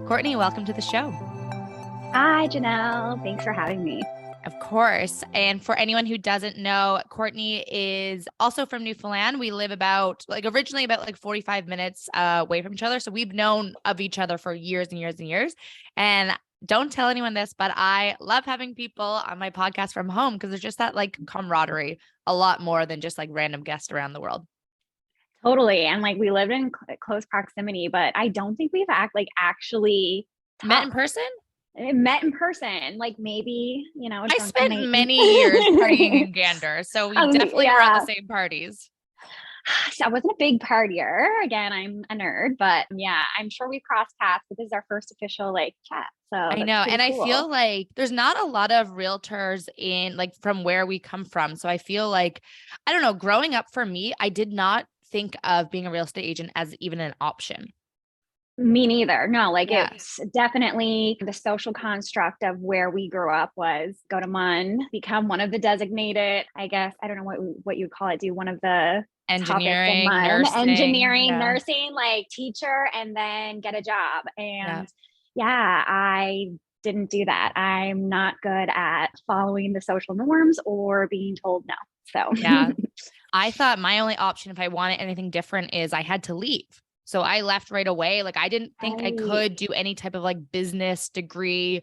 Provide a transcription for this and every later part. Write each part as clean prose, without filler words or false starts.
Courtney, welcome to the show. Hi, Jenelle. Thanks for having me. Of course. And for anyone who doesn't know, Courtney is also from Newfoundland. We live originally about 45 minutes away from each other. So we've known of each other for years and years and years. And don't tell anyone this, but I love having people on my podcast from home because there's just that camaraderie a lot more than just random guests around the world. Totally. And we lived in close proximity, but I don't think we've actually met in person. Maybe, I spent many years partying in Gander, so we definitely were at the same parties. So I wasn't a big partier. Again, I'm a nerd, but yeah, I'm sure we crossed paths, but this is our first official chat. So I know. And cool. I feel like there's not a lot of realtors in from where we come from. So I feel like, I don't know, growing up for me, I did not think of being a real estate agent as even an option. Me neither. No, It's definitely the social construct of where we grew up was go to MUN, become one of the designated, I guess, I don't know what you would call it, do one of the engineering, nursing, teacher, and then get a job. And I didn't do that. I'm not good at following the social norms or being told no. So yeah, I thought my only option if I wanted anything different is I had to leave. So I left right away. I didn't think I could do any type of business degree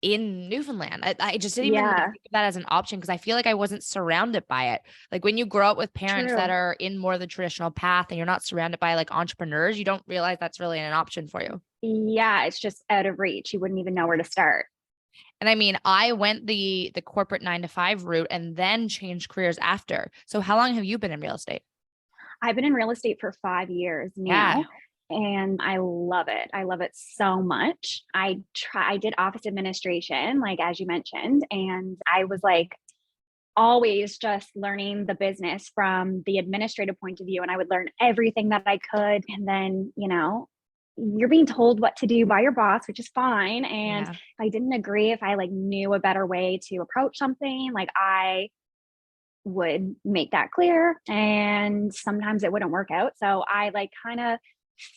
in Newfoundland. I just didn't even think of that as an option because I feel like I wasn't surrounded by it. When you grow up with parents that are in more of the traditional path and you're not surrounded by entrepreneurs, you don't realize that's really an option for you. Yeah, it's just out of reach. You wouldn't even know where to start. And I mean, I went the corporate 9-to-5 route and then changed careers after. So how long have you been in real estate? I've been in real estate for 5 years now. And I love it. I love it so much. I did office administration, as you mentioned, and I was always just learning the business from the administrative point of view. And I would learn everything that I could. And then, you're being told what to do by your boss, which is fine. And if I didn't agree, if I knew a better way to approach something, I would make that clear. And sometimes it wouldn't work out. So I kind of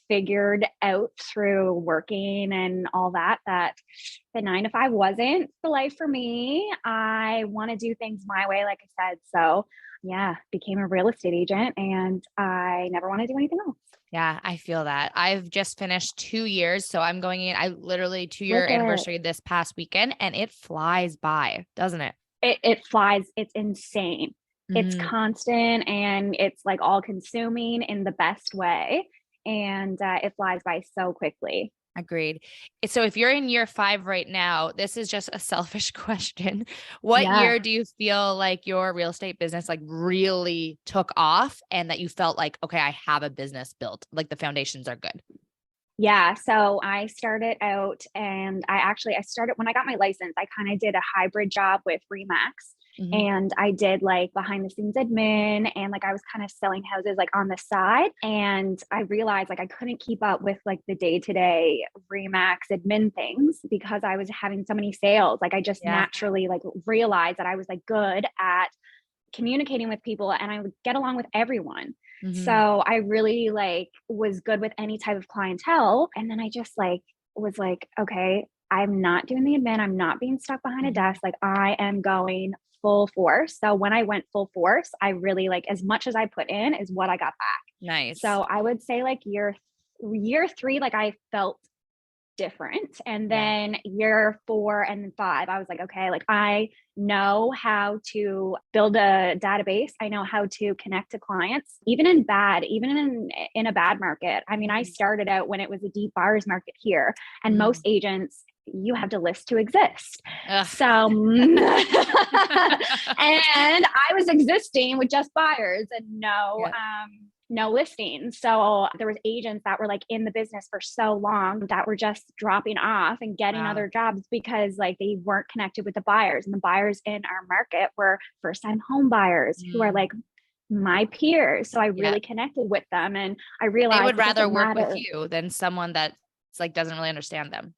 figured out through working and all that the 9-to-5 wasn't the life for me. I want to do things my way, like I said. So yeah, became a real estate agent and I never want to do anything else. Yeah, I feel that. I've just finished 2 years. So I'm going in, I literally 2-year anniversary this past weekend and it flies by, doesn't it? It flies. It's insane. It's constant and it's all consuming in the best way. And it flies by so quickly. Agreed. So if you're in year 5 right now, this is just a selfish question. What year do you feel like your real estate business really took off and that you felt okay, I have a business built, the foundations are good? Yeah. So I started out and I started when I got my license, I kind of did a hybrid job with Remax. And I did behind the scenes admin and I was kind of selling houses on the side. And I realized I couldn't keep up with the day-to-day Remax admin things because I was having so many sales. I just naturally realized that I was good at communicating with people and I would get along with everyone. So I really was good with any type of clientele. And then I just was okay, I'm not doing the admin. I'm not being stuck behind a desk. I am going full force. So when I went full force, I really as much as I put in is what I got back. Nice. So I would say year 3, I felt different. And then year 4 and 5, I was okay, I know how to build a database. I know how to connect to clients, even in a bad market. I mean, I started out when it was a deep buyer's market here and most agents, you have to list to exist. So, and I was existing with just buyers and no listings. So there was agents that were in the business for so long that were just dropping off and getting other jobs because they weren't connected with the buyers, and the buyers in our market were first time home buyers who are my peers. So I really connected with them and I realized they would rather work with you than someone that doesn't really understand them.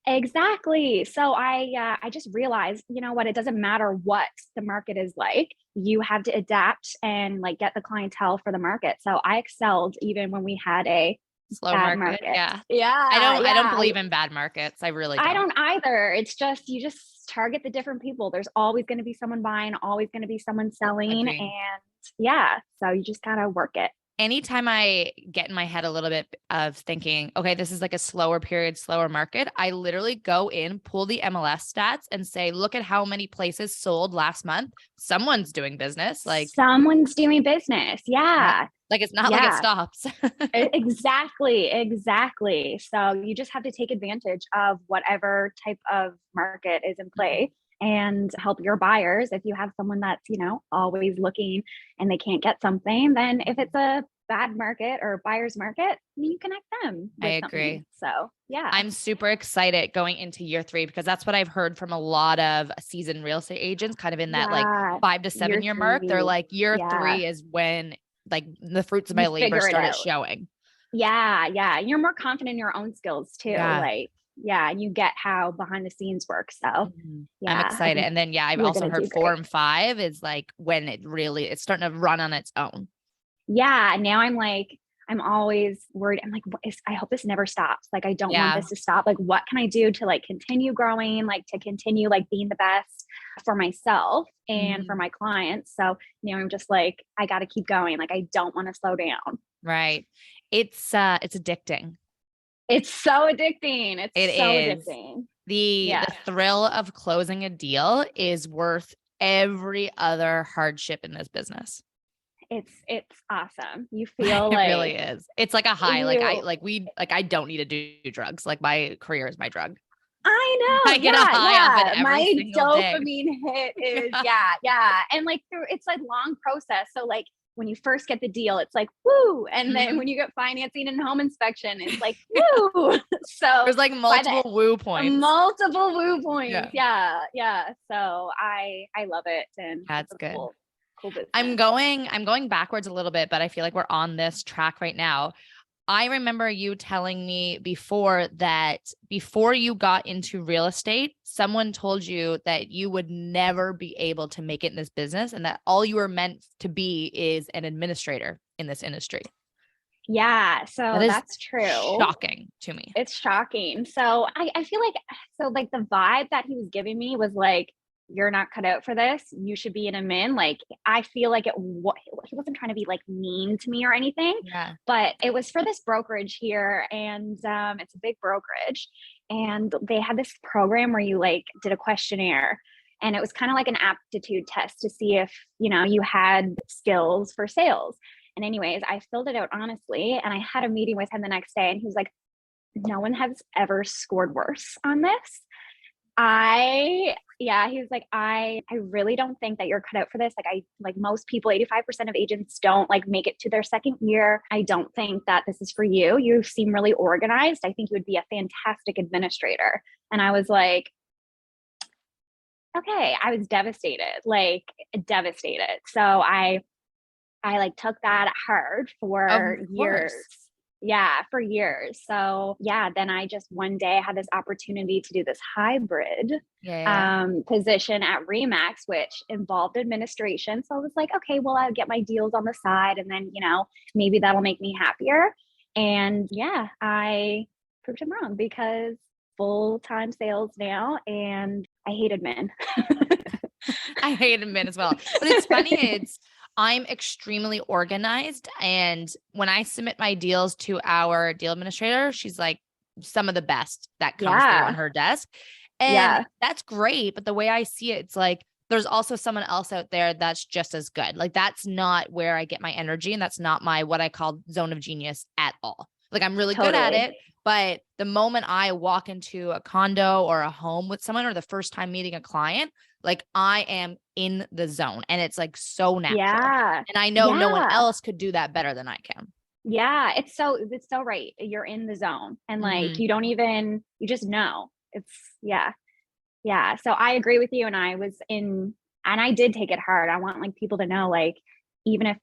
Exactly. So I just realized, you know what, it doesn't matter what the market is like. You have to adapt and get the clientele for the market. So I excelled even when we had a Slow bad market. market. Yeah. Yeah. I don't believe in bad markets. I really don't. I don't either. It's just, you just target the different people. There's always going to be someone buying, always going to be someone selling. Agree. And yeah, so you just gotta work it. Anytime I get in my head a little bit of thinking, okay, this is like a slower period, slower market, I literally go in, pull the MLS stats and say, look at how many places sold last month. Someone's doing business. Like someone's doing business. Yeah. Like it's not like it stops. Exactly. So you just have to take advantage of whatever type of market is in play and help your buyers. If you have someone that's, always looking and they can't get something, then if it's a bad market or buyer's market, you connect them with I agree. something. So yeah. I'm super excited going into year 3 because that's what I've heard from a lot of seasoned real estate agents kind of in that like 5 to 7 year mark. They're like year 3 is when like the fruits of my labor started showing. Yeah. You're more confident in your own skills too. Yeah. Like, yeah, you get how behind the scenes work. So yeah, I'm excited. And then, I've also heard 4 and 5 is like when it's starting to run on its own. Yeah. Now I'm always worried. I'm like, I hope this never stops. Like, I don't want this to stop. Like, what can I do to like continue growing, like to continue like being the best for myself and for my clients. So now I'm just like, I got to keep going. Like, I don't want to slow down. Right. It's addicting. It's so addicting. Addicting. The thrill of closing a deal is worth every other hardship in this business. It's awesome. You feel like it really is. It's like a high. I don't need to do drugs. Like my career is my drug. I know. I get a high off it every my single dopamine hit is yeah. And like it's a long process. So like when you first get the deal, it's like, woo. And then when you get financing and home inspection, it's like, woo. So there's like multiple woo points. Yeah. So I love it. And that's good. Cool business. I'm going backwards a little bit, but I feel like we're on this track right now. I remember you telling me before that before you got into real estate, someone told you that you would never be able to make it in this business and that all you were meant to be is an administrator in this industry. Yeah. So that's true. Shocking to me. It's shocking. So I feel like the vibe that he was giving me was like, you're not cut out for this. You should be an admin. Like, I feel like he wasn't trying to be like mean to me or anything, but it was for this brokerage here. And it's a big brokerage. And they had this program where you like did a questionnaire and it was kind of like an aptitude test to see if, you had skills for sales. And anyways, I filled it out honestly. And I had a meeting with him the next day and he was like, no one has ever scored worse on this. He was like, I really don't think that you're cut out for this. Like most people, 85% of agents don't like make it to their second year. I don't think that this is for you. You seem really organized. I think you would be a fantastic administrator. And I was like, okay, I was devastated. So I like took that hard for years. Yeah, for years. So then I just one day had this opportunity to do this hybrid position at Remax, which involved administration. So I was like, okay, well, I'll get my deals on the side and then, maybe that'll make me happier. And I proved him wrong because full-time sales now and I hate admin. I hate admin as well. But it's funny, I'm extremely organized. And when I submit my deals to our deal administrator, she's like some of the best that comes through on her desk. And that's great. But the way I see it, it's like, there's also someone else out there that's just as good. Like that's not where I get my energy. And that's not my, what I call zone of genius at all. Like I'm really good at it. But the moment I walk into a condo or a home with someone or the first time meeting a client, like I am in the zone and it's like so natural. Yeah. And I know no one else could do that better than I can. Yeah. It's so right. You're in the zone and like, you just know Yeah. So I agree with you. And I did take it hard. I want like people to know, like, even if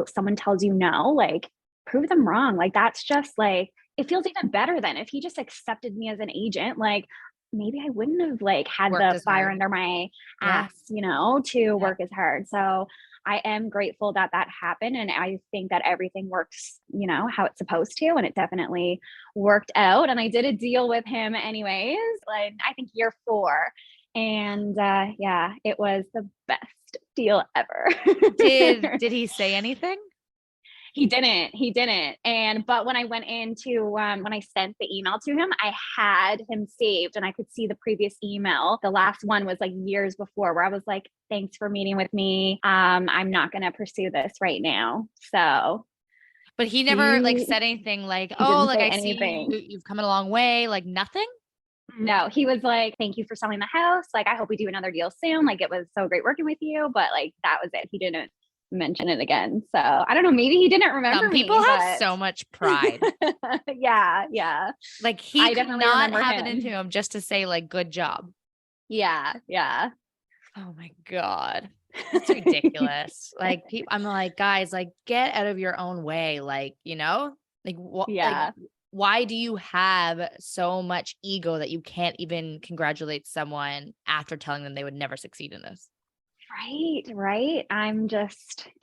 someone tells you no, like prove them wrong. Like, that's just like, it feels even better than if he just accepted me as an agent, like maybe I wouldn't have like had the fire under my ass, to work as hard. So I am grateful that that happened. And I think that everything works, how it's supposed to. And it definitely worked out. And I did a deal with him anyways, like I think year 4. And yeah, it was the best deal ever. Did he say anything? He didn't. But when I went into, when I sent the email to him, I had him saved and I could see the previous email. The last one was like years before, where I was like, thanks for meeting with me. I'm not going to pursue this right now. So. But he never said anything like, oh, like I see you've come a long way, like nothing. No, he was like, thank you for selling the house. Like, I hope we do another deal soon. Like, it was so great working with you. But like, that was it. He didn't mention it again. So I don't know. Maybe he didn't remember. Some people have so much pride. Yeah. Like he could not have it into him just to say like, good job. Yeah. Oh my God. It's ridiculous. Like I'm like, guys, like get out of your own way. Like, like what? Yeah. Like, why do you have so much ego that you can't even congratulate someone after telling them they would never succeed in this? Right. And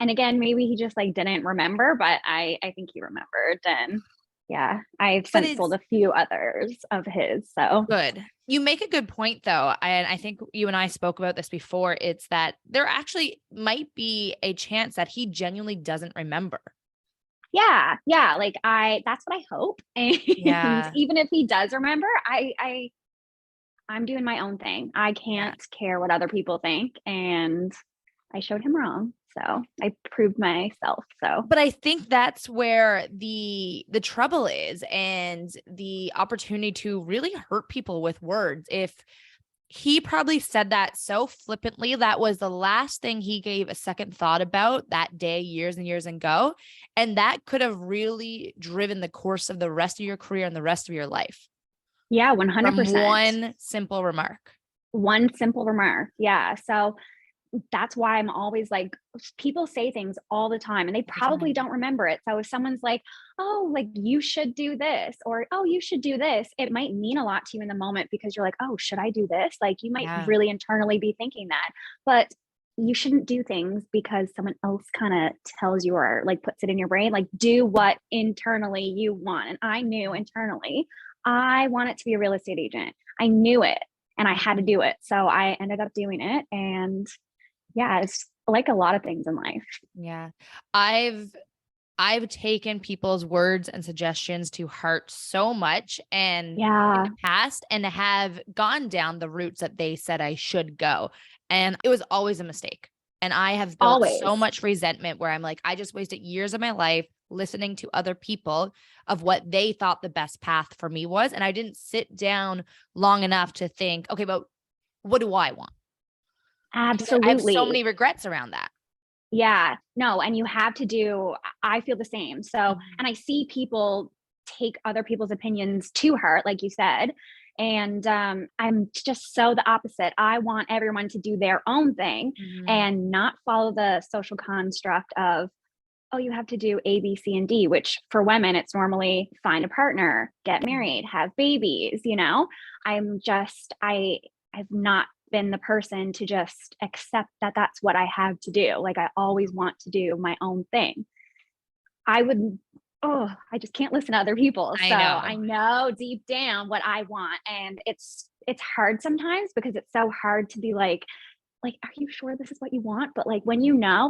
again, maybe he just like didn't remember, but I think he remembered. And yeah, I've since sold a few others of his. So good. You make a good point though. And I think you and I spoke about this before. It's that there actually might be a chance that he genuinely doesn't remember. Yeah. Like that's what I hope. And even if he does remember, I'm doing my own thing. I can't care what other people think. And I showed him wrong. So I proved myself. But I think that's where the trouble is, and the opportunity to really hurt people with words. If he probably said that so flippantly, that was the last thing he gave a second thought about that day, years and years ago. And that could have really driven the course of the rest of your career and the rest of your life. Yeah, 100%. From one simple remark. Yeah. So that's why I'm always like, people say things all the time and they probably don't remember it. So if someone's like, oh, like you should do this, or, oh, you should do this, it might mean a lot to you in the moment because you're like, oh, should I do this? Like you might really internally be thinking that, but you shouldn't do things because someone else kind of tells you or like puts it in your brain. Like do what internally you want. And I knew internally I wanted to be a real estate agent. I knew it and I had to do it. So I ended up doing it. And yeah, it's like a lot of things in life. Yeah. I've taken people's words and suggestions to heart so much and in the past, and have gone down the routes that they said I should go. And it was always a mistake. And I have built so much resentment where I'm like, I just wasted years of my life listening to other people of what they thought the best path for me was. And I didn't sit down long enough to think, okay, but what do I want? Absolutely. I have so many regrets around that. Yeah, no. And you have to I feel the same. So, and I see people take other people's opinions to heart, like you said. And I'm just so the opposite. I want everyone to do their own thing and not follow the social construct of, oh, you have to do A, B, C, and D, which for women, it's normally find a partner, get married, have babies, I've not been the person to just accept that that's what I have to do. Like I always want to do my own thing. I just can't listen to other people. So I know deep down what I want. And it's hard sometimes because it's so hard to be like, are you sure this is what you want? But like, when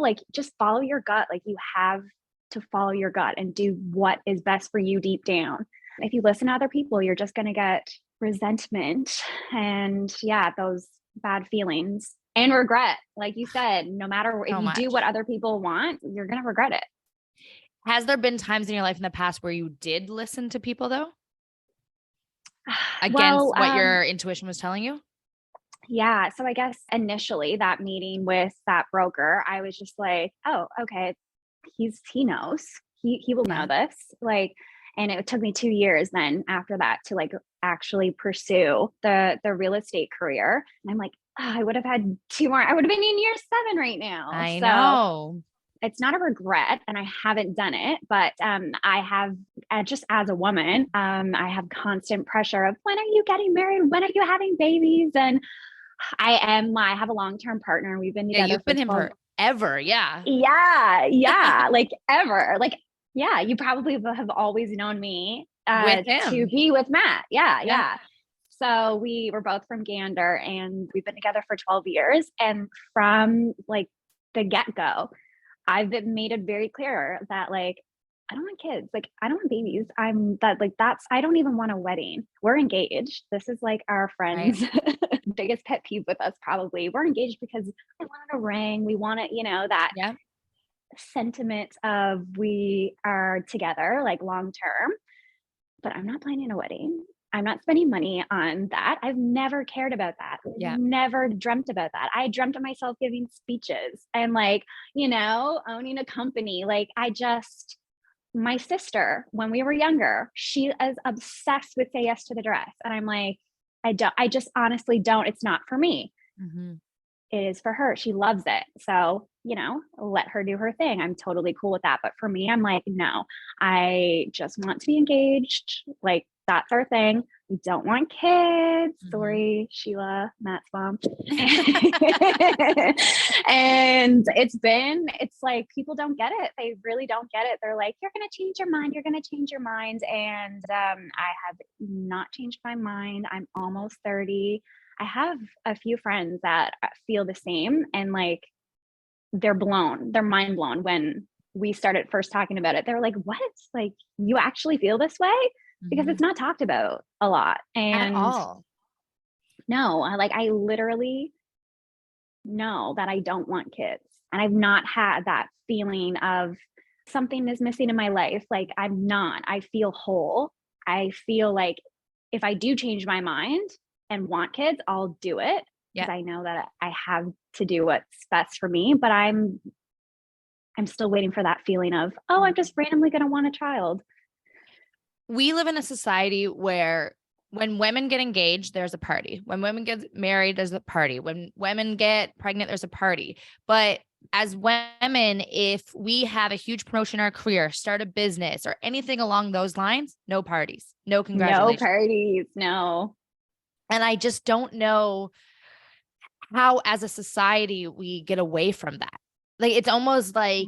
like just follow your gut. Like you have to follow your gut and do what is best for you deep down. If you listen to other people, you're just going to get resentment and those bad feelings and regret. Like you said, no matter if you do what other people want, you're going to regret it. Has there been times in your life in the past where you did listen to people though? Against what your intuition was telling you? Yeah. So I guess initially that meeting with that broker, I was just like, oh, okay. He knows, he will know this. Like, and it took me 2 years then after that to like actually pursue the real estate career. And I'm like, I would have had 2 more. I would have been in year 7 right now. I know. It's not a regret and I haven't done it, but I have just as a woman, I have constant pressure of when are you getting married? When are you having babies? And I have a long-term partner. We've been together. You've been ever. Yeah. Yeah. Like ever. Like, yeah, you probably have always known me With to him. be with Matt. Yeah. Yeah. Yeah. So we were both from Gander and we've been together for 12 years. And from like the get-go, I've been made it very clear that like, I don't want kids. Like, I don't want babies. I don't even want a wedding. We're engaged. This is like our Right. friend's biggest pet peeve with us, probably. We're engaged because I wanted a ring. We want it, that Yeah. sentiment of we are together, like long term, but I'm not planning a wedding. I'm not spending money on that. I've never cared about that. Yeah. Never dreamt about that. I dreamt of myself giving speeches and like, owning a company. Like my sister, when we were younger, she is obsessed with Say Yes to the Dress. And I'm like, I just honestly don't. It's not for me. Mm-hmm. It is for her. She loves it. So, let her do her thing. I'm totally cool with that. But for me, I'm like, no, I just want to be engaged. Like, that's our thing. We don't want kids. Mm-hmm. Sorry, Sheila, Matt's mom. And it's like people don't get it. They really don't get it. They're like, you're going to change your mind. You're going to change your mind. And I have not changed my mind. I'm almost 30. I have a few friends that feel the same and like they're mind blown when we started first talking about it. They're like, what? Like, you actually feel this way? Because it's not talked about a lot. And at all. no, I literally know that I don't want kids. And I've not had that feeling of something is missing in my life. Like I feel whole. I feel like if I do change my mind and want kids, I'll do it because I know that I have to do what's best for me. But I'm still waiting for that feeling of, I'm just randomly going to want a child. We live in a society where when women get engaged, there's a party. When women get married, there's a party. When women get pregnant, there's a party. But as women, if we have a huge promotion in our career, start a business or anything along those lines, no parties, no congratulations. No parties, no. And I just don't know how as a society we get away from that. Like, it's almost like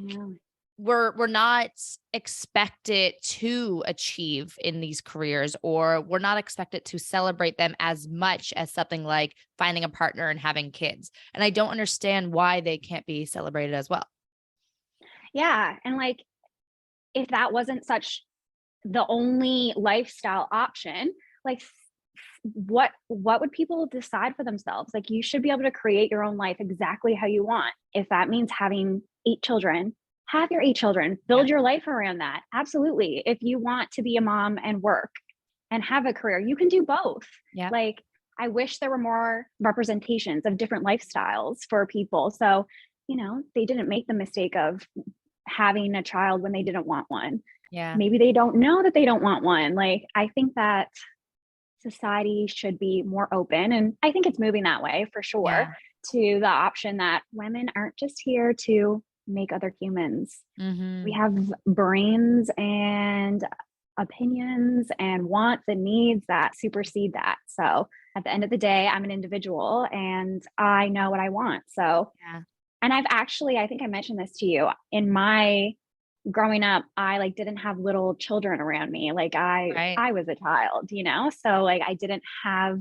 we're not expected to achieve in these careers, or we're not expected to celebrate them as much as something like finding a partner and having kids. And I don't understand why they can't be celebrated as well. Yeah. And like, if that wasn't such the only lifestyle option, like what would people decide for themselves? Like, you should be able to create your own life exactly how you want. If that means having 8 children, have your 8 children, build your life around that. Absolutely. If you want to be a mom and work and have a career, you can do both. Yeah. Like, I wish there were more representations of different lifestyles for people. So, they didn't make the mistake of having a child when they didn't want one. Yeah. Maybe they don't know that they don't want one. Like, I think that society should be more open. And I think it's moving that way for sure, to the option that women aren't just here to make other humans. We have brains and opinions and wants and needs that supersede that. So at the end of the day, I'm an individual and I know what I want. So, and I think I mentioned this to you in my growing up, I didn't have little children around me. Like I was a child, so like I didn't have,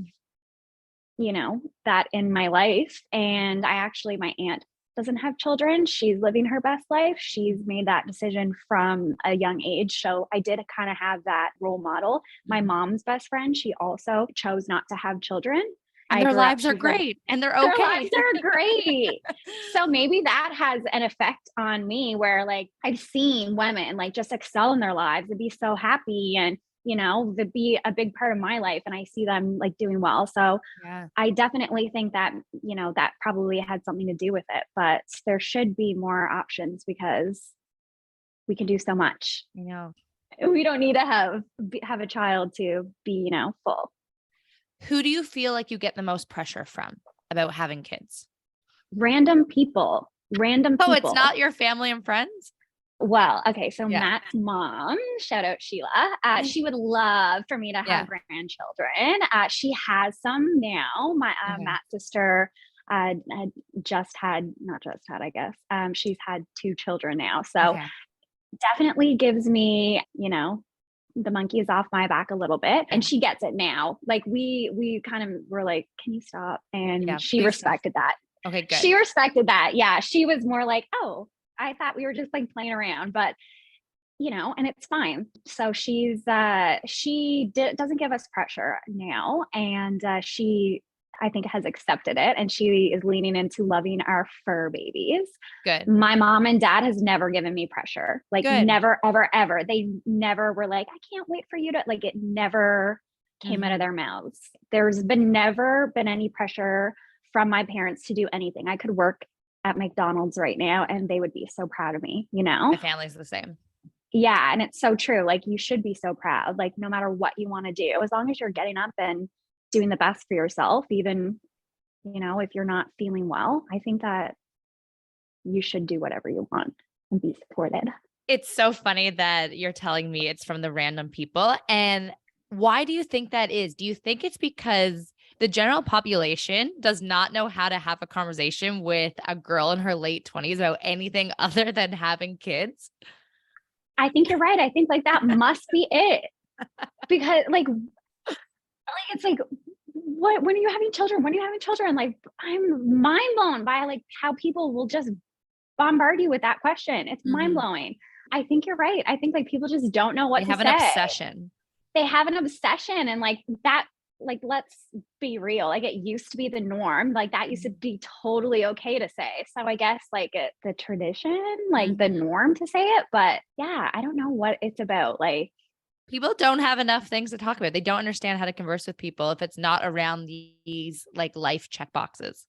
that in my life. And my aunt doesn't have children. She's living her best life. She's made that decision from a young age. So I did kind of have that role model. My mom's best friend, she also chose not to have children. And their lives are great and they're okay. Their lives are great. So maybe that has an effect on me where I've seen women just excel in their lives and be so happy and, to be a big part of my life. And I see them doing well. So I definitely think that, that probably had something to do with it, but there should be more options because we can do so much. We don't need to have a child to be, full. Who do you feel like you get the most pressure from about having kids? Random people. Oh, it's not your family and friends? Well, okay. So Matt's mom, shout out Sheila. She would love for me to have grandchildren. She has some now. My Matt's sister had just had, not just had, I guess, she's had 2 children now. So Okay. definitely gives me, the monkey is off my back a little bit, and Yeah. she gets it now. Like we kind of were like, can you stop? And Yeah. she Please stop. respected that. Okay, good. She respected that. Yeah. She was more like, oh, I thought we were just like playing around, but and it's fine. So doesn't give us pressure now. And she, I think, has accepted it, and she is leaning into loving our fur babies. Good. My mom and dad has never given me pressure, like Good. never, ever, ever. They never were like, I can't wait for you to, like, it never came out of their mouths. There's been never been any pressure from my parents to do anything. I could work at McDonald's right now and they would be so proud of me, My family's the same. Yeah. And it's so true. Like, you should be so proud, like, no matter what you want to do, as long as you're getting up and doing the best for yourself, even, if you're not feeling well, I think that you should do whatever you want and be supported. It's so funny that you're telling me it's from the random people. And why do you think that is? Do you think it's because the general population does not know how to have a conversation with a girl in her late 20s about anything other than having kids? I think you're right. I think, like, that must be it. Because it's like, what, when are you having children? When are you having children? Like, I'm mind blown by, like, how people will just bombard you with that question. It's mind blowing. I think you're right. I think, like, people just don't know what They to have an say. obsession. They have an obsession, and like that, like, let's be real. Like, it used to be the norm. Like, that used to be totally okay to say. So I guess, like, the tradition, like the norm to say it. But yeah, I don't know what it's about. Like, People don't have enough things to talk about. They don't understand how to converse with people if it's not around these like life check boxes.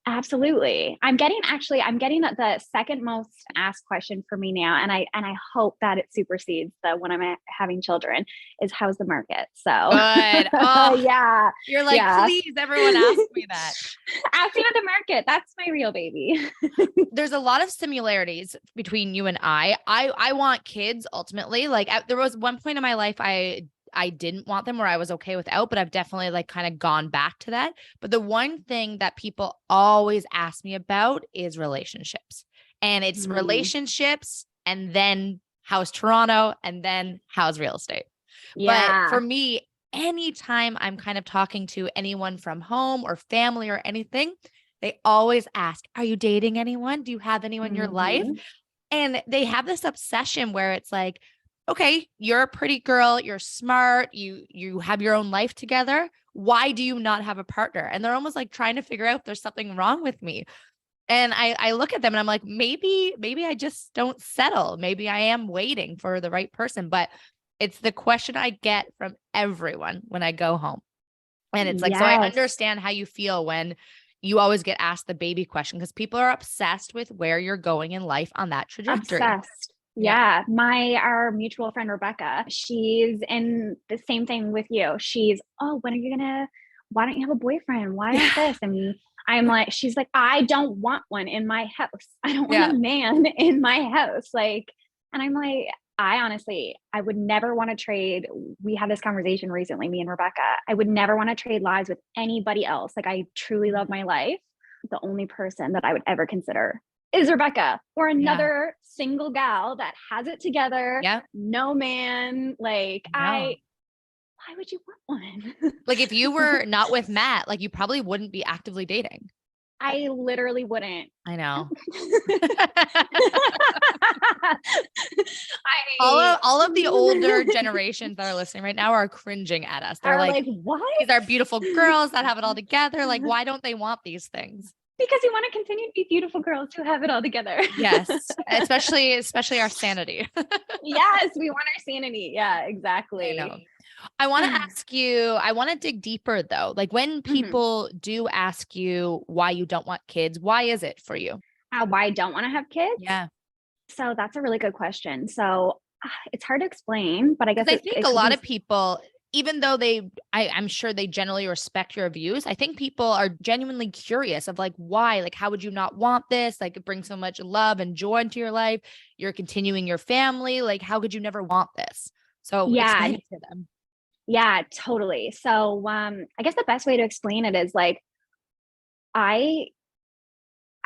absolutely. I'm getting the second most asked question for me now. And I hope that it supersedes the when I'm having children is, how's the market? So Good. Oh, yeah. you're like, Yeah. please, everyone ask me that. Ask me about the market. That's my real baby. There's a lot of similarities between you and I want kids ultimately. Like there was one point in my life I didn't want them, where I was okay without, but I've definitely like kind of gone back to that. But the one thing that people always ask me about is relationships. And it's relationships, and then how's Toronto, and then how's real estate. Yeah. But for me, anytime I'm kind of talking to anyone from home or family or anything, they always ask, are you dating anyone? Do you have anyone in your life? And they have this obsession where it's like, okay, you're a pretty girl, you're smart, you have your own life together. Why do you not have a partner? And they're almost like trying to figure out if there's something wrong with me. And I look at them and I'm like, maybe I just don't settle. Maybe I am waiting for the right person. But it's the question I get from everyone when I go home. And it's like, so I understand how you feel when you always get asked the baby question, because people are obsessed with where you're going in life on that trajectory. Obsessed. Yeah. Our mutual friend, Rebecca, she's in the same thing with you. She's, oh, why don't you have a boyfriend? Why not this? And I'm like, she's like, I don't want one in my house. I don't want a man in my house. Like, and I'm like, I would never want to trade. We had this conversation recently, me and Rebecca. I would never want to trade lives with anybody else. Like, I truly love my life. The only person that I would ever consider is Rebecca, or another single gal that has it together. Yeah. No man. Like, why would you want one? Like, if you were not with Matt, like, you probably wouldn't be actively dating. I literally wouldn't. I know. All of the older generations that are listening right now are cringing at us. They're like, what? These are beautiful girls that have it all together. Like, why don't they want these things? Because we want to continue to be beautiful girls who have it all together. Yes. Especially our sanity. Yes. We want our sanity. Yeah, exactly. I know. I want to ask you, I want to dig deeper though. Like, when people do ask you why you don't want kids, why is it for you? Why I don't want to have kids? Yeah. So that's a really good question. So it's hard to explain, but I guess I think a lot of people, even though I'm sure they generally respect your views, I think people are genuinely curious of like, why, like, how would you not want this? Like, it brings so much love and joy into your life. You're continuing your family. Like, how could you never want this? So explain it to them. Yeah, totally. So I guess the best way to explain it is like, I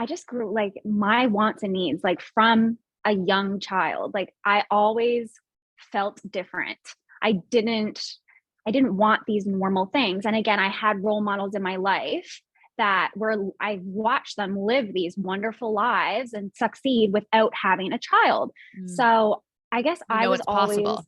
just grew like my wants and needs like from a young child. Like I always felt different. I didn't I didn't want these normal things. And again, I had role models in my life that were I watched them live these wonderful lives and succeed without having a child. Mm. So I guess You I know was it's always possible.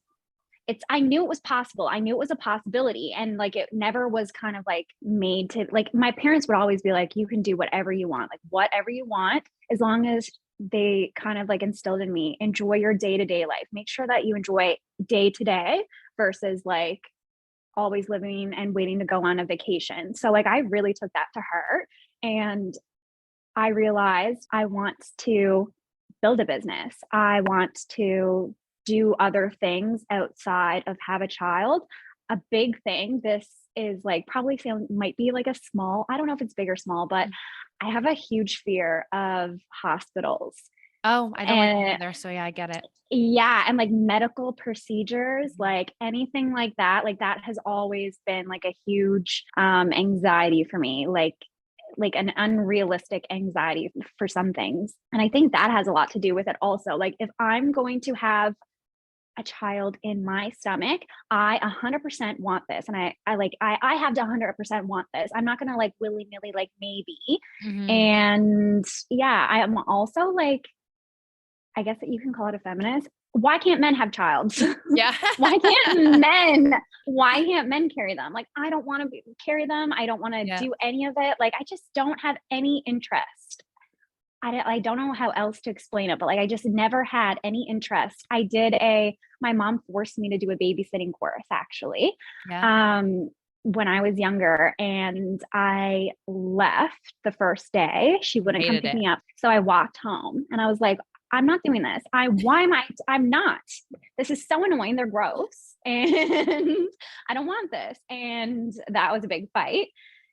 I knew it was possible. I knew it was a possibility. And like it never was kind of like made to like my parents would always be like, you can do whatever you want, like whatever you want, as long as they kind of like instilled in me, enjoy your day-to-day life. Make sure that you enjoy day to day versus like always living and waiting to go on a vacation. So like I really took that to heart. And I realized I want to build a business. I want to do other things outside of have a child. A big thing, this is like probably sound might be like a small, I don't know if it's big or small, but I have a huge fear of hospitals. Oh, I don't like them And either. So yeah, I get it. yeah, and like medical procedures, like anything like that has always been like a huge anxiety for me. Like an unrealistic anxiety for some things. And I think that has a lot to do with it also. Like if I'm going to have a child in my stomach, I 100% want this. And I have to 100% want this. I'm not going to like willy nilly, like maybe. Mhm. And yeah, I am also like, I guess that you can call it a feminist. Why can't men have child? Yeah. Why can't men carry them? Like, I don't want to carry them. I don't want to Yeah. do any of it. Like, I just don't have any interest. I don't know how else to explain it, but like, I just never had any interest. My mom forced me to do a babysitting course actually. Yeah. Um, when I was younger and I left the first day, she You wouldn't come hated pick it. me up. So I walked home and I was like, I'm not doing this. Why am I, I'm not, this is so annoying. They're gross and I don't want this. And that was a big fight.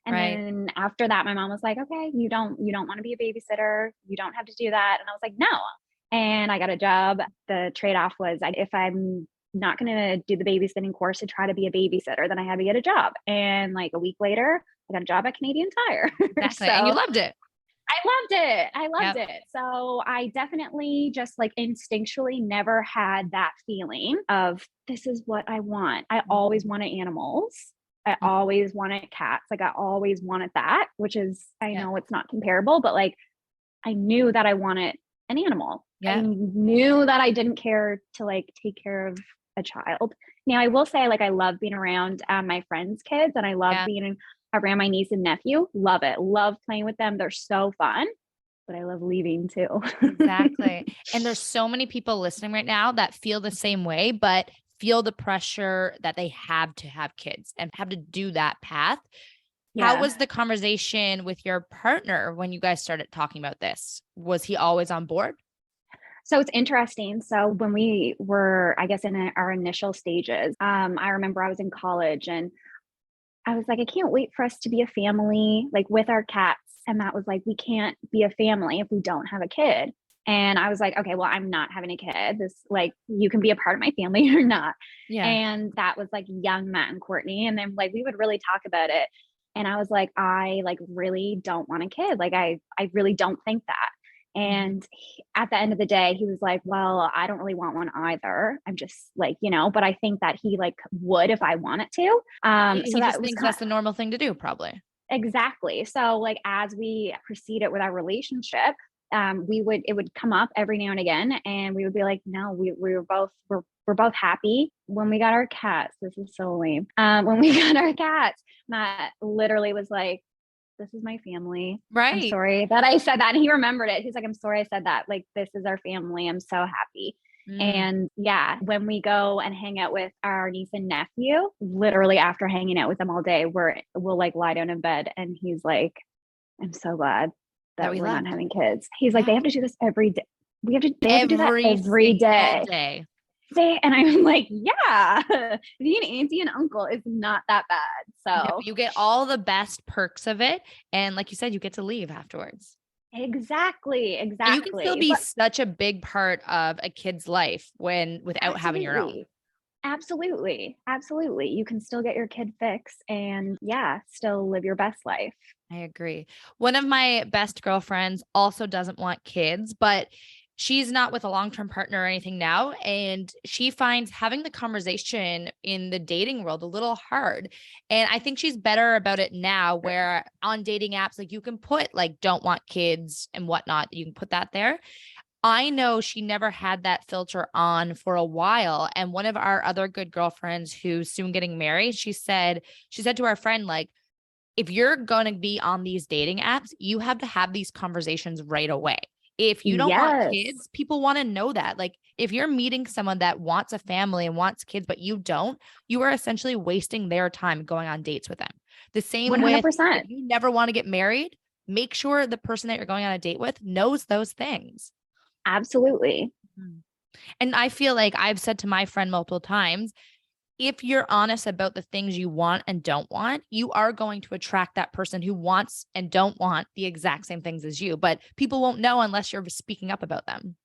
And Right. then after that, my mom was like, okay, you don't want to be a babysitter. You don't have to do that. And I was like, no. And I got a job. The trade-off was if I'm not going to do the babysitting course to try to be a babysitter, then I had to get a job. And like a week later, I got a job at Canadian Tire. Exactly. And you So loved it. I loved it. I loved Yep. it. So I definitely just like instinctually never had that feeling of this is what I want. I always wanted animals. I Mhm. always wanted cats. Like I always wanted that, which is, I Yeah. know it's not comparable, but like I knew that I wanted an animal. I Yeah. knew that I didn't care to like take care of a child. Now I will say like I love being around my friends' kids and I love Yeah. being around my niece and nephew. Love it. Love playing with them. They're so fun, but I love leaving too. Exactly. And there's so many people listening right now that feel the same way, but feel the pressure that they have to have kids and have to do that path. How Yeah. was the conversation with your partner when you guys started talking about this? Was he always on board? So it's interesting. So when we were, I guess, in our initial stages, I remember I was in college and I was like, I can't wait for us to be a family, like with our cats. And Matt was like, we can't be a family if we don't have a kid. And I was like, okay, well, I'm not having a kid. This, like, you can be a part of my family or not. Yeah. And that was like young Matt and Courtney. And then like we would really talk about it. And I was like, I like really don't want a kid. Like I really don't think that. Mhm. And at the end of the day, he was like, well, I don't really want one either. I'm just like, but I think that he like would if I wanted to. So He just that was thinks kind that's the normal thing to do, probably. exactly. So like as we proceeded with our relationship, it would come up every now and again, and we would be like, no, we're both happy when we got our cats. This is so lame. When we got our cats, Matt literally was like, this is my family. I'm Right. sorry that I said that. And he remembered it. He's like, I'm sorry I said that. Like, this is our family. I'm so happy. Mm. And yeah, when we go and hang out with our niece and nephew, literally after hanging out with them all day, we'll like lie down in bed and he's like, I'm so glad That that we we're not left. having kids. He's like, Yeah. they have to do this every day. They have to do that Every every single day. day. And I'm like, yeah, being auntie and uncle is not that bad. No, So you get all the best perks of it. And like you said, you get to leave afterwards. exactly, And you can still exactly. be But such a big part of a kid's life without having your own. absolutely. Absolutely. Absolutely. You can still get your kid fix and yeah, still live your best life. I agree. One of my best girlfriends also doesn't want kids, but she's not with a long-term partner or anything now. And she finds having the conversation in the dating world a little hard. And I think she's better about it now, where on dating apps, like you can put like don't want kids and whatnot. You can put that there. I know she never had that filter on for a while. And one of our other good girlfriends who's soon getting married, she said to our friend, like, if you're going to be on these dating apps, you have to have these conversations right away. If you don't want Yes. kids, people want to know that. Like, if you're meeting someone that wants a family and wants kids, but you don't, you are essentially wasting their time going on dates with them. The same with if 100%. you never want to get married, make sure the person that you're going on a date with knows those things. Absolutely. Mhm. And I feel like I've said to my friend multiple times, if you're honest about the things you want and don't want, you are going to attract that person who wants and don't want the exact same things as you. But people won't know unless you're speaking up about them.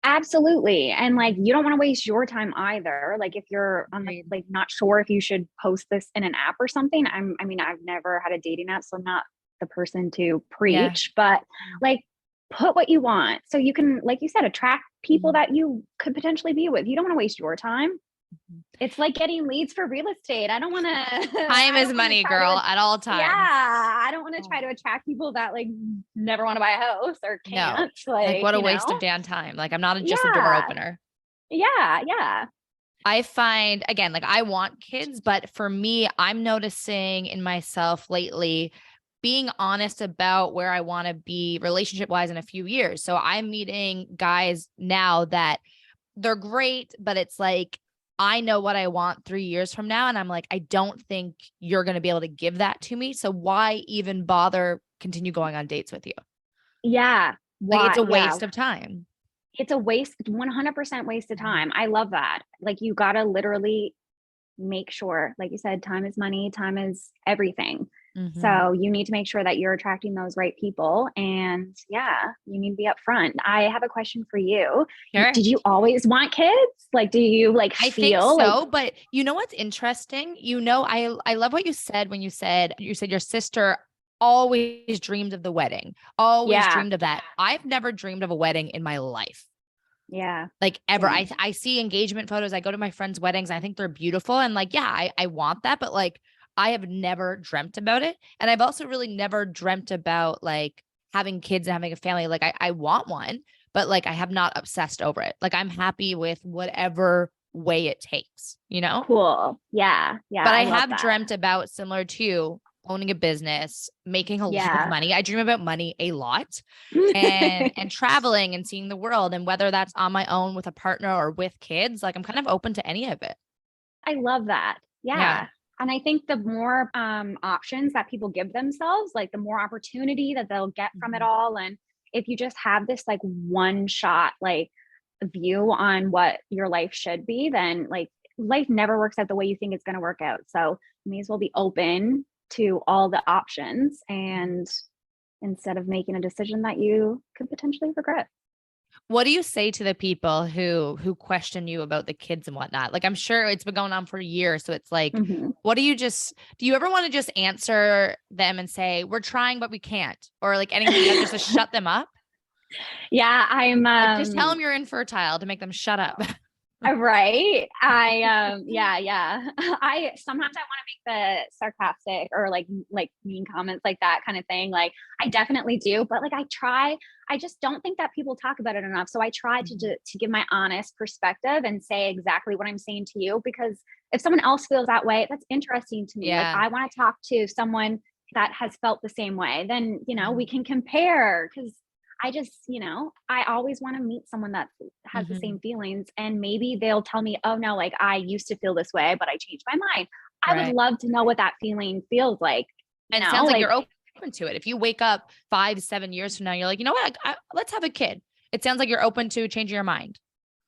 Absolutely. And like you don't want to waste your time either. Like if you're on the Agreed. like not sure if you should post this in an app or something. I mean, I've never had a dating app, so I'm not the person to Yeah. preach, but like put what you want so you can, like you said, attract people Mhm. that you could potentially be with. You don't want to waste your time. Mhm. It's like getting leads for real estate. I don't want to Time I is don't want to money, try girl, to at all yeah, times. I don't want to try to attract people that like never want to buy a house or No, can't, like like, what a waste of damn time. Like I'm not just a door Yeah. opener. Yeah, yeah. I find again, like I want kids, but for me, I'm noticing in myself lately being honest about where I want to be relationship wise in a few years. So I'm meeting guys now that they're great, but it's like I know what I want 3 years from now. And I'm like, I don't think you're going to be able to give that to me. So why even bother continue going on dates with you? Yeah. Like it's Why? a Yeah. waste of time. It's a waste, 100% waste of Mhm. time. I love that. Like you gotta literally make sure, like you said, time is money, time is everything. Mhm. So you need to make sure that you're attracting those right people. And yeah, you need to be upfront. I have a question for you. Sure. Did you always want kids? Like, do you like I think feel like, so, but you know what's interesting? I love what you said when you said your sister always dreamed of the wedding. Always yeah, dreamed of that. I've never dreamed of a wedding in my life. yeah, Like ever. same. I see engagement photos. I go to my friends' weddings. And I think they're beautiful and like yeah, I want that, but like I have never dreamt about it. And I've also really never dreamt about like having kids and having a family. Like I want one, but like I have not obsessed over it. Like I'm happy with whatever way it takes, you know? Cool. Yeah, yeah, But I I love have that. dreamt about similar to owning a business, making a lot of Yeah. money. I dream about money a lot and traveling and seeing the world, and whether that's on my own with a partner or with kids, like I'm kind of open to any of it. I love that. Yeah. Yeah. And I think the more options that people give themselves, like the more opportunity that they'll get from it Mhm. all. And if you just have this like one shot, like view on what your life should be, then like life never works out the way you think it's going to work out. So you may as well be open to all the options and instead of making a decision that you could potentially regret. What do you say to the people who question you about the kids and whatnot? Like I'm sure it's been going on for years, so it's like, Mhm. what do you ever want to just answer them and say, "We're trying, but we can't," or like anything like that, just to shut them up? Yeah, I'm Like just tell them you're infertile to make them shut up. right. Yeah, yeah. I sometimes I want to make the sarcastic or like mean comments like that kind of thing. Like I definitely do, but like I just don't think that people talk about it enough. So I try to Mhm. to give my honest perspective and say exactly what I'm saying to you because if someone else feels that way, that's interesting to me. Like Yeah. I want to talk to someone that has felt the same way. Then, we Mhm. can compare because I just, I always want to meet someone that has the same Mhm. feelings and maybe they'll tell me, "Oh no, like I used to feel this way, but I changed my mind." I would Right. love to know what that feeling feels like, And it sounds like like you're open to it. If you wake up 5, 7 years from now, you're like, you know what? Let's have a kid. It sounds like you're open to changing your mind.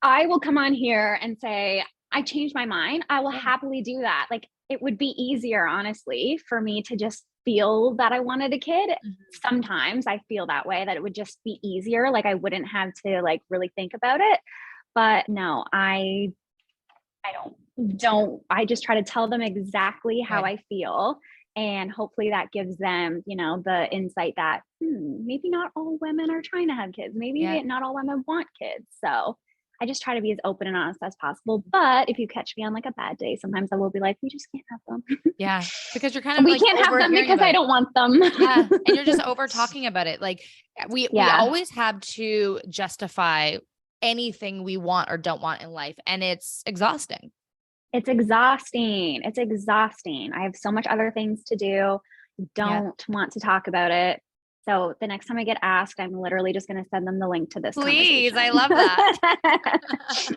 I will come on here and say, "I changed my mind." I will Yeah. happily do that. Like it would be easier, honestly, for me to just feel that I wanted a kid. Mhm. Sometimes I feel that way that it would just be easier. Like I wouldn't have to like really think about it. But no, I don't. I just try to tell them exactly how Good. I feel. And hopefully that gives them, the insight that maybe not all women are trying to have kids. Yeah. Maybe not all women want kids. So I just try to be as open and honest as possible. But if you catch me on like a bad day, sometimes I will be like, we just can't have them. Yeah. Because you're kind of We like can't have them overhearing because about I it. don't want them. Yeah. And you're just over talking about it. Like we Yeah. always have to justify anything we want or don't want in life. And it's exhausting. It's exhausting. It's exhausting. I have so much other things to do. Yeah. Don't want to talk about it. So the next time I get asked, I'm literally just going to send them the link to this Please. conversation. I love that.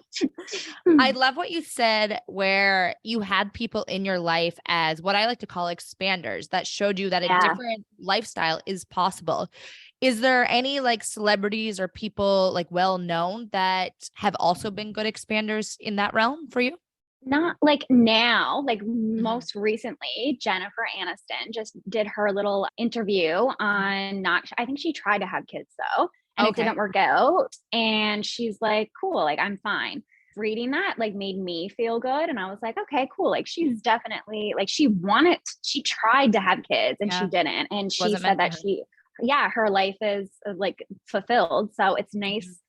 I love what you said, where you had people in your life as what I like to call expanders that showed you that a different lifestyle is possible. Is there any like celebrities or people like well known that have also been good expanders in that realm for you? Not like now, like most recently, Jennifer Aniston just did her little interview on I think she tried to have kids though, and it didn't work out. And she's like, cool, like I'm fine. Reading that like made me feel good. And I was like, okay, cool. Like she's definitely like she tried to have kids and she didn't. And she said that her life is like fulfilled. So it's nice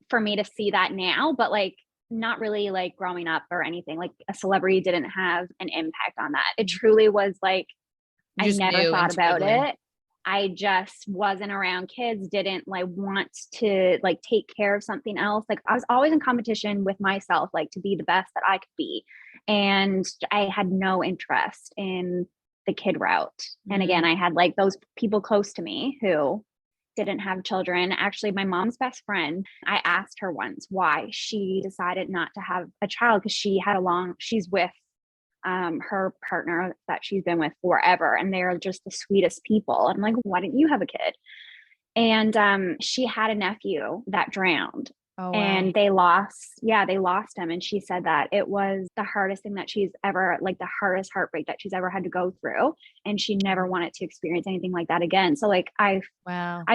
for me to see that now, but like not really like growing up or anything. Like a celebrity didn't have an impact on that. It truly was like, I never thought about it. I just wasn't around kids, didn't like want to like take care of something else. Like I was always in competition with myself, like to be the best that I could be. And I had no interest in the kid route. And again, I had like those people close to me who didn't have children. Actually, my mom's best friend, I asked her once why she decided not to have a child because she's with her partner that she's been with forever. And they're just the sweetest people. And I'm like, why didn't you have a kid? And she had a nephew that drowned. Oh, wow. And they lost him. And she said that it was the hardest thing that she's ever, like the hardest heartbreak that she's ever had to go through. And she never wanted to experience anything like that again. So like, I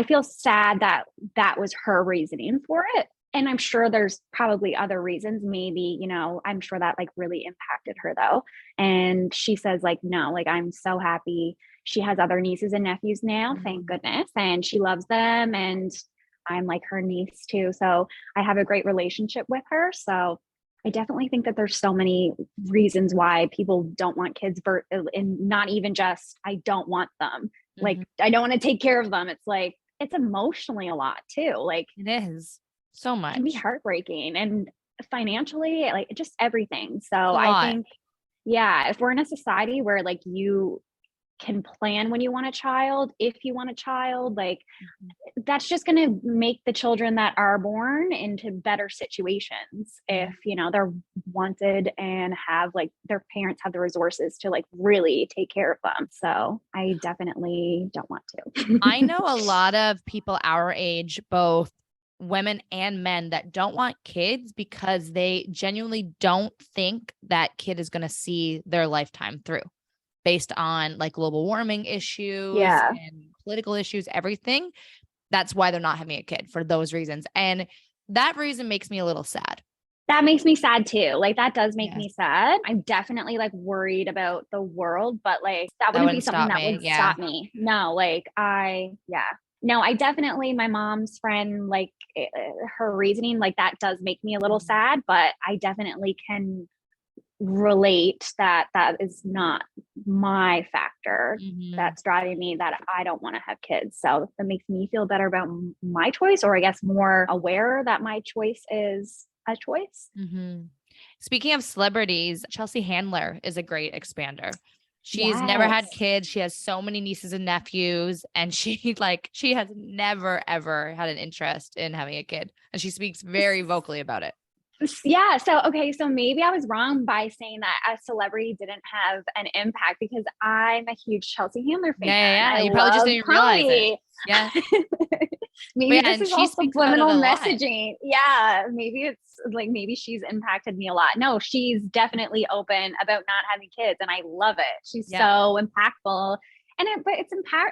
feel sad that that was her reasoning for it. And I'm sure there's probably other reasons, maybe, I'm sure that like really impacted her though. And she says like, no, like, I'm so happy. She has other nieces and nephews now, thank goodness. And she loves them. And I'm like her niece too. So I have a great relationship with her. So I definitely think that there's so many reasons why people don't want kids, and not even just, I don't want them. Like, I don't want to take care of them. It's like, it's emotionally a lot too. Like it is so much. It can be heartbreaking and financially, like just everything. So I think, if we're in a society where like you can plan when you want a child, if you want a child, like that's just going to make the children that are born into better situations if they're wanted and have like their parents have the resources to like really take care of them. So I definitely don't want to. I know a lot of people our age, both women and men, that don't want kids because they genuinely don't think that kid is going to see their lifetime through, based on like global warming issues and political issues, everything. That's why they're not having a kid, for those reasons. And that reason makes me a little sad. That makes me sad too. Like that does make me sad. I'm definitely like worried about the world, but like that wouldn't be something that would stop me. No, like no, I definitely, my mom's friend, like her reasoning, like that does make me a little sad, but I definitely can relate that is not my factor that's driving me, that I don't want to have kids. So that makes me feel better about my choice, or I guess more aware that my choice is a choice. Speaking of celebrities, Chelsea Handler is a great expander. She's never had kids. She has so many nieces and nephews, and she has never, ever had an interest in having a kid. And she speaks very vocally about it. Yeah. So, okay. So maybe I was wrong by saying that a celebrity didn't have an impact, because I'm a huge Chelsea Handler fan. Yeah. You probably just didn't realize it. Yeah. Maybe this is all subliminal messaging. Yeah. Maybe it's like, maybe she's impacted me a lot. No, she's definitely open about not having kids. And I love it. She's so impactful. And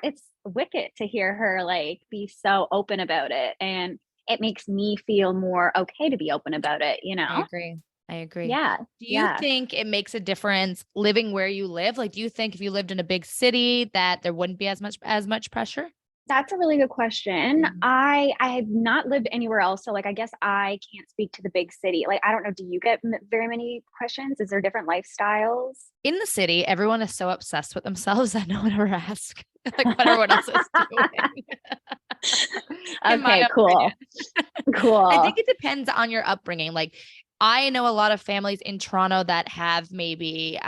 it's wicked to hear her like be so open about it. And it makes me feel more okay to be open about it, I I agree. Yeah. Do you Yeah. think it makes a difference living where you live? Like, do you think if you lived in a big city that there wouldn't be as much pressure? That's a really good question. Mhm. I have not lived anywhere else, so, like, I guess I can't speak to the big city. Like, I don't know, do you get very many questions? Is there different lifestyles? In the city, everyone is so obsessed with themselves that no one ever asks like what everyone else is doing. In my Okay, opinion. cool. I Cool. think it depends on your upbringing. Like, I know a lot of families in Toronto that have maybe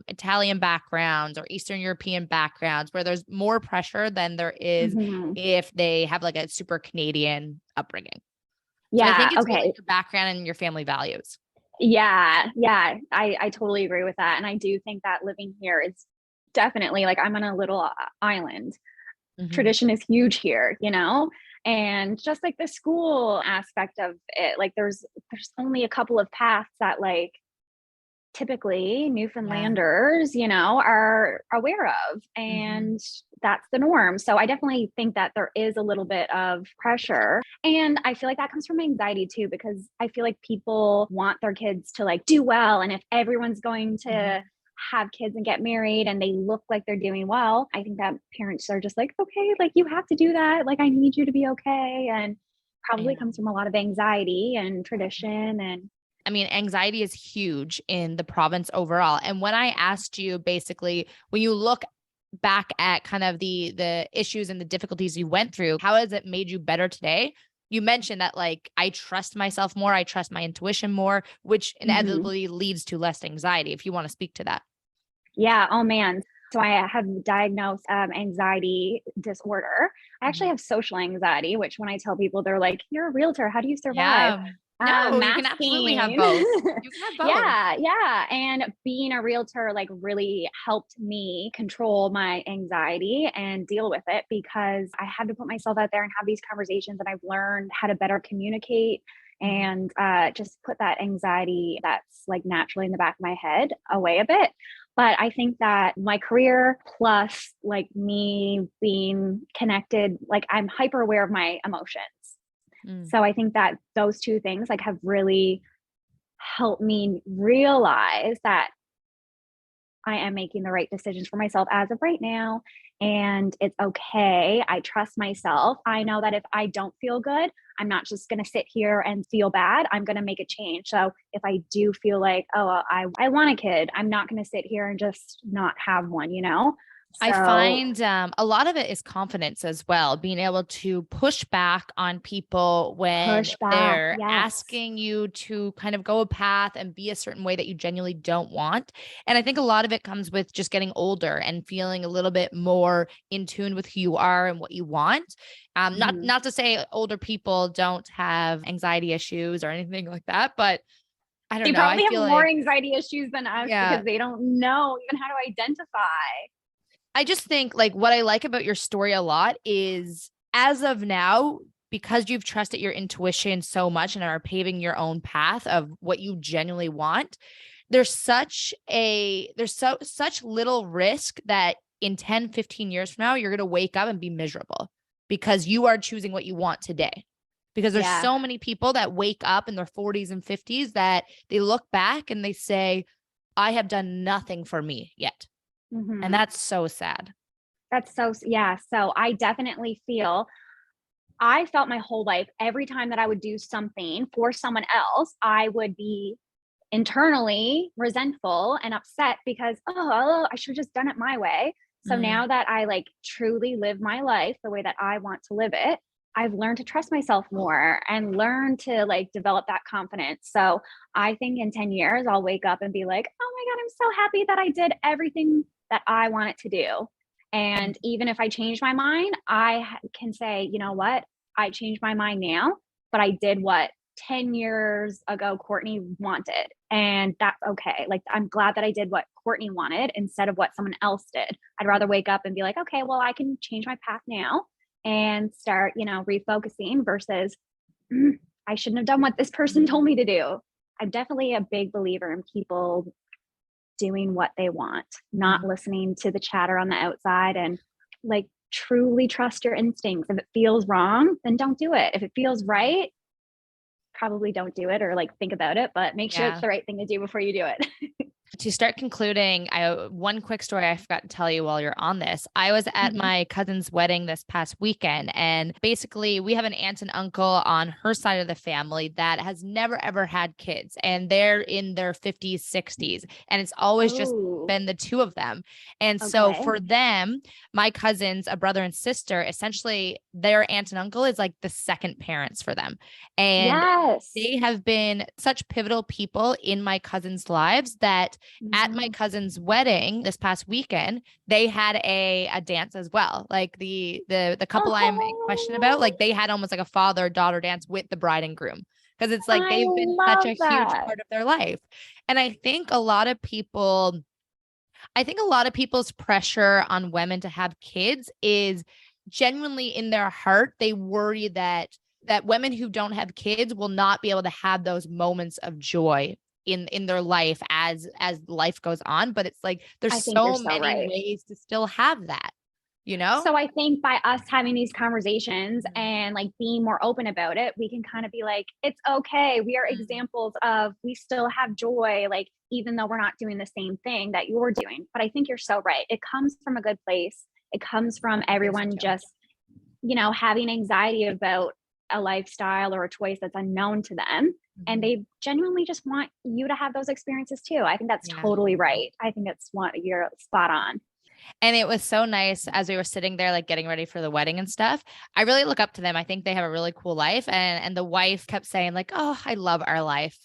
Italian backgrounds or Eastern European backgrounds where there's more pressure than there is Mhm. if they have like a super Canadian upbringing. So I Yeah, think it's really okay. your background and your family values. Yeah, yeah, I totally agree with that, and I do think that living here is definitely like, I'm on a little island. Mhm. Tradition is huge here, you know? And just like the school aspect of it, like there's only a couple of paths that like typically Yeah. Newfoundlanders, are aware of, Mhm. and that's the norm. So I definitely think that there is a little bit of pressure. And I feel like that comes from anxiety too, because I feel like people want their kids to like do well. And if everyone's going to Mhm. have kids and get married and they look like they're doing well, I think that parents are just like, okay, like you have to do that. Like I need you to be okay. And probably Yeah. comes from a lot of anxiety and tradition and I mean, anxiety is huge in the province overall. And when I asked you basically, when you look back at kind of the issues and the difficulties you went through, how has it made you better today? You mentioned that like I trust myself more, I trust my intuition more, which mhm. inevitably leads to less anxiety. If you want to speak to that. Yeah. Oh man. So I have diagnosed anxiety disorder. I actually Mhm. have social anxiety, which when I tell people, they're like, "You're a realtor. How do you survive?" Yeah. No, you can absolutely have Masking. both. You can have both. Yeah, yeah. And being a realtor like really helped me control my anxiety and deal with it because I had to put myself out there and have these conversations, and I've learned how to better communicate Mhm. and just put that anxiety that's like naturally in the back of my head away a bit. But I think that my career plus like me being connected, like I'm hyper aware of my emotions. Mm. So I think that those two things like have really helped me realize that I am making the right decisions for myself as of right now. And it's okay. I trust myself. I know that if I don't feel good, I'm not just going to sit here and feel bad. I'm going to make a change. So if I do feel like, oh, I want a kid, I'm not going to sit here and just not have one. I So find a lot of it is confidence as well, being able to push back on people when push back. they're Yes. asking you to kind of go a path and be a certain way that you genuinely don't want. And I think a lot of it comes with just getting older and feeling a little bit more in tune with who you are and what you want. Not Mhm. not to say older people don't have anxiety issues or anything like that, but I don't They know. I probably have feel more like anxiety issues than us yeah, because they don't know even how to identify. I just think like what I like about your story a lot is as of now, because you've trusted your intuition so much and are paving your own path of what you genuinely want, there's such little risk that in 10, 15 years from now, you're going to wake up and be miserable because you are choosing what you want today. Because there's Yeah. so many people that wake up in their 40s and 50s that they look back and they say, I have done nothing for me yet. And Mhm. that's so sad. That's so yeah, so I definitely feel I felt my whole life every time that I would do something for someone else, I would be internally resentful and upset because, "Oh, I should have just done it my way." So Mm, now that I, like, truly live my life the way that I want to live it, I've learned to trust myself more and learn to, like, develop that confidence. So I think in 10 years, I'll wake up and be like, "Oh my god, I'm so happy that I did everything that I wanted to do." mm, And even if I change my mind, can say, "You know what? I changed my mind now, but I did what 10 years ago Courtney wanted, and that's okay." Like, I'm glad that I did what Courtney wanted instead of what someone else did. I'd rather wake up and be like, "Okay, well, I can change my path now and start, refocusing versus, "Mm, I shouldn't have done what this person mhm. told me to do." I'm definitely a big believer in people doing what they want, not Mhm. listening to the chatter on the outside and like truly trust your instincts. If it feels wrong, then don't do it. If it feels right, probably don't do it or like think about it, but make sure it's the right thing to do before you do it. To start concluding, one quick story I forgot to tell you while you're on this. I was at my cousin's wedding this past weekend, and basically we have an aunt and uncle on her side of the family that has never ever had kids, and they're in their 50s, 60s, and it's always just been the two of them. And so for them, my cousins, a brother and sister, essentially their aunt and uncle is like the second parents for them. And they have been such pivotal people in my cousins' lives that at my cousin's wedding this past weekend, they had a dance as well. Like the couple I'm in question about, like they had almost like a father-daughter dance with the bride and groom. Because it's like they've been such a huge part of their life. And I think a lot of people's pressure on women to have kids is genuinely in their heart. They worry that women who don't have kids will not be able to have those moments of joy in their life as life goes on. But it's like, there's so many ways to still have that, you know? So I think by us having these conversations and like being more open about it, we can kind of be like, it's okay. We are examples of, we still have joy, like, even though we're not doing the same thing that you're doing. But I think you're so right. It comes from a good place. It comes from everyone just, having anxiety about a lifestyle or a choice that's unknown to them. And they genuinely just want you to have those experiences too. I think that's totally right. I think that's what you're spot on. And it was so nice as we were sitting there, like getting ready for the wedding and stuff. I really look up to them. I think they have a really cool life. And the wife kept saying like, oh, I love our life.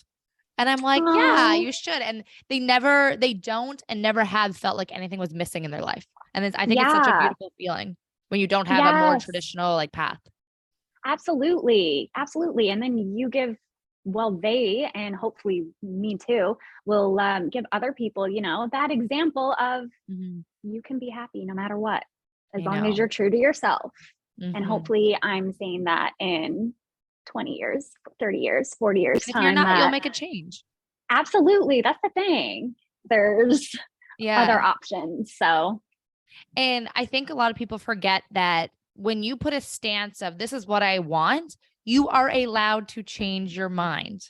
And I'm like, yeah, you should. And they don't and never have felt like anything was missing in their life. And I think it's such a beautiful feeling when you don't have a more traditional like path. Absolutely. Absolutely. And then you give, they, and hopefully me too, will give other people, that example of you can be happy no matter what, as long as you're true to yourself. And hopefully I'm saying that in 20 years, 30 years, 40 years time. If you're not, you'll make a change. Absolutely. That's the thing. There's other options. So. And I think a lot of people forget that when you put a stance of this is what I want, you are allowed to change your mind.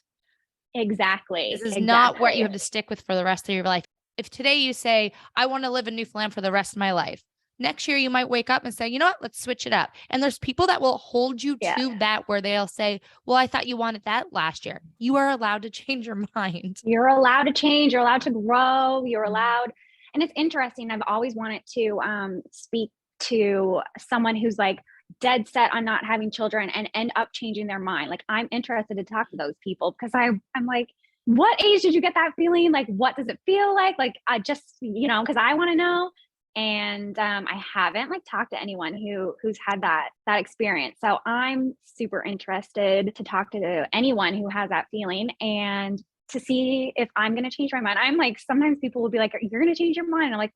Exactly. This is not what you have to stick with for the rest of your life. If today you say, I want to live in Newfoundland for the rest of my life, next year you might wake up and say, you know what, let's switch it up. And there's people that will hold you to that, where they'll say, well, I thought you wanted that last year. You are allowed to change your mind. You're allowed to change. You're allowed to grow. You're allowed. And it's interesting. I've always wanted to speak to someone who's like dead set on not having children and end up changing their mind. Like, I'm interested to talk to those people because I'm like, what age did you get that feeling? Like, what does it feel like? Like, I just, because I want to know. And I haven't like talked to anyone who's had that experience. So I'm super interested to talk to anyone who has that feeling and to see if I'm going to change my mind. I'm like, sometimes people will be like, you're going to change your mind. And I'm like,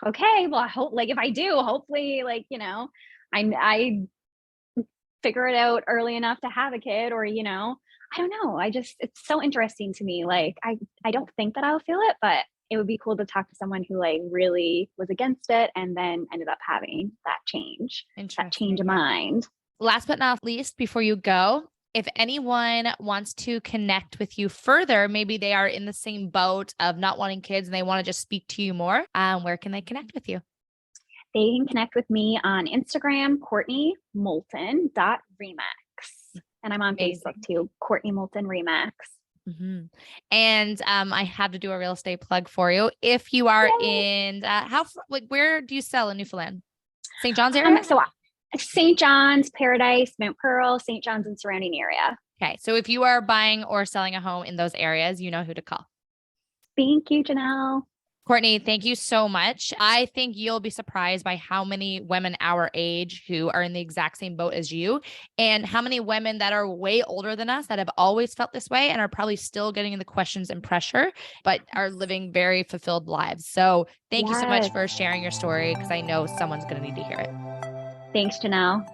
okay, well, I hope, like, if I do, hopefully, like, I figure it out early enough to have a kid, or, I don't know. It's so interesting to me. Like, I don't think that I'll feel it, but it would be cool to talk to someone who like really was against it and then ended up having that change of mind. Last but not least, before you go, if anyone wants to connect with you further, maybe they are in the same boat of not wanting kids and they want to just speak to you more, where can they connect with you? They can connect with me on Instagram, Courtney Moulton .remax. And I'm on Facebook too, Courtney Moulton Remax. And I have to do a real estate plug for you. If you are in where do you sell in Newfoundland? St. John's area? So St. John's, Paradise, Mount Pearl, St. John's and surrounding area. Okay. So if you are buying or selling a home in those areas, you know who to call. Thank you, Jenelle. Courtney, thank you so much. I think you'll be surprised by how many women our age who are in the exact same boat as you, and how many women that are way older than us that have always felt this way and are probably still getting the questions and pressure, but are living very fulfilled lives. So thank you so much for sharing your story, because I know someone's going to need to hear it. Thanks, Jenelle.